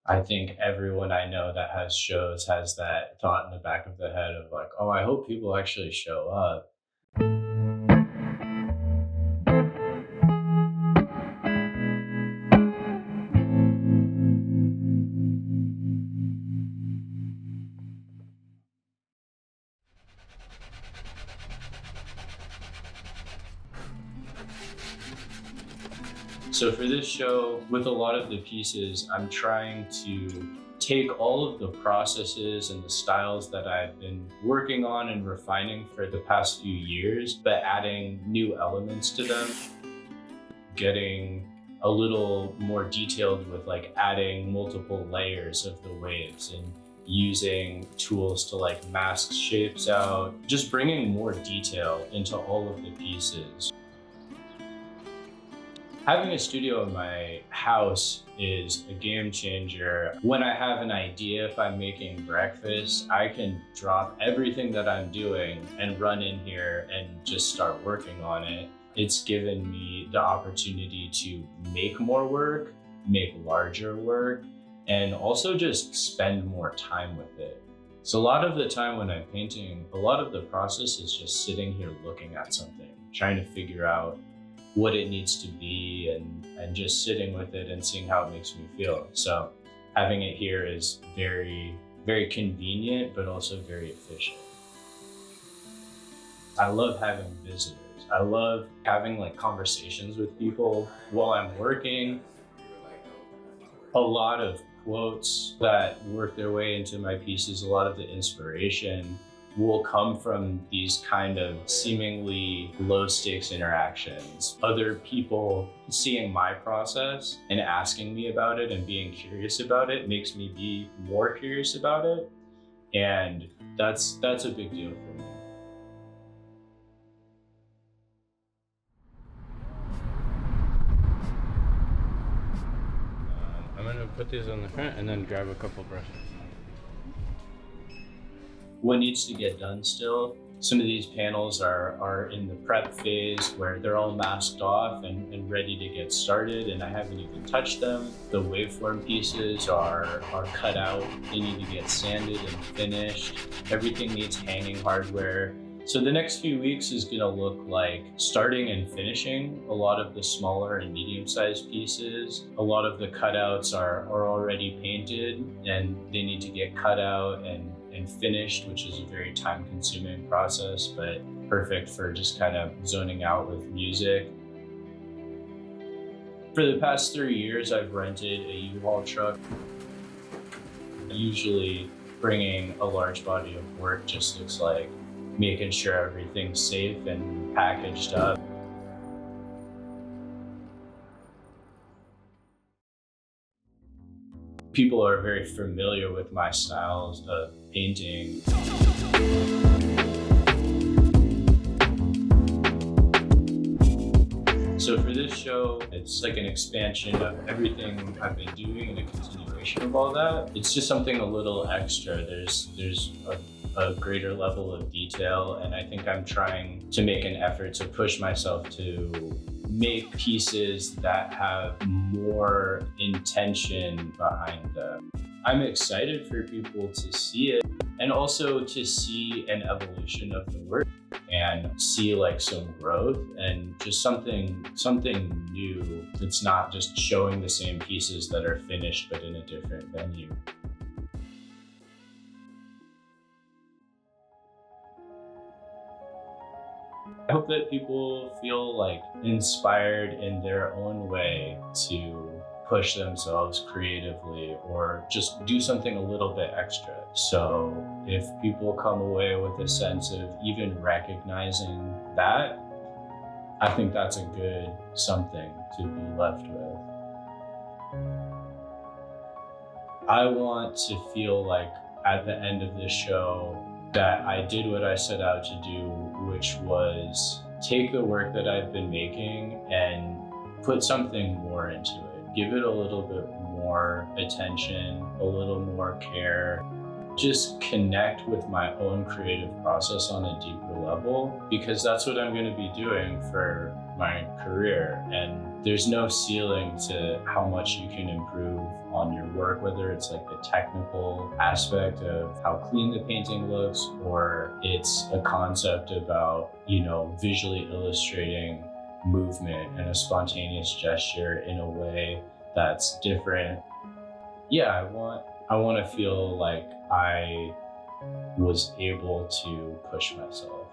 I think everyone I know that has shows has that thought in the back of the head of like, oh, I hope people actually show up. So for this show, with a lot of the pieces, I'm trying to take all of the processes and the styles that I've been working on and refining for the past few years, but adding new elements to them, getting a little more detailed with like adding multiple layers of the waves and using tools to like mask shapes out, just bringing more detail into all of the pieces. Having a studio in my house is a game changer. When I have an idea, if I'm making breakfast, I can drop everything that I'm doing and run in here and just start working on it. It's given me the opportunity to make more work, make larger work, and also just spend more time with it. So a lot of the time when I'm painting, a lot of the process is just sitting here looking at something, trying to figure out what it needs to be and just sitting with it and seeing how it makes me feel. So having it here is very, very convenient, but also very efficient. I love having visitors. I love having like conversations with people while I'm working. A lot of quotes that work their way into my pieces, a lot of the inspiration will come from these kind of seemingly low stakes interactions. Other people seeing my process and asking me about it and being curious about it makes me be more curious about it. And that's a big deal for me. I'm gonna put these on the front and then grab a couple brushes. What needs to get done still? Some of these panels are in the prep phase where they're all masked off and ready to get started, and I haven't even touched them. The waveform pieces are cut out. They need to get sanded and finished. Everything needs hanging hardware. So the next few weeks is gonna look like starting and finishing a lot of the smaller and medium-sized pieces. A lot of the cutouts are already painted and they need to get cut out and finished, which is a very time-consuming process, but perfect for just kind of zoning out with music. For the past 3 years, I've rented a U-Haul truck. Usually bringing a large body of work just looks like making sure everything's safe and packaged up. People are very familiar with my styles of painting. So for this show, it's like an expansion of everything I've been doing and a continuation of all that. It's just something a little extra. There's a greater level of detail, and I think I'm trying to make an effort to push myself to make pieces that have more intention behind them. I'm excited for people to see it and also to see an evolution of the work and see like some growth and just something new. It's not just showing the same pieces that are finished but in a different venue. I hope that people feel like inspired in their own way to push themselves creatively or just do something a little bit extra. So if people come away with a sense of even recognizing that, I think that's a good something to be left with. I want to feel like at the end of this show that I did what I set out to do, which was take the work that I've been making and put something more into it. Give it a little bit more attention, a little more care. just connect with my own creative process on a deeper level, because that's what I'm going to be doing for my career. And there's no ceiling to how much you can improve on your work, whether it's like the technical aspect of how clean the painting looks, or it's a concept about, visually illustrating movement and a spontaneous gesture in a way that's different. Yeah, I want to feel like I was able to push myself.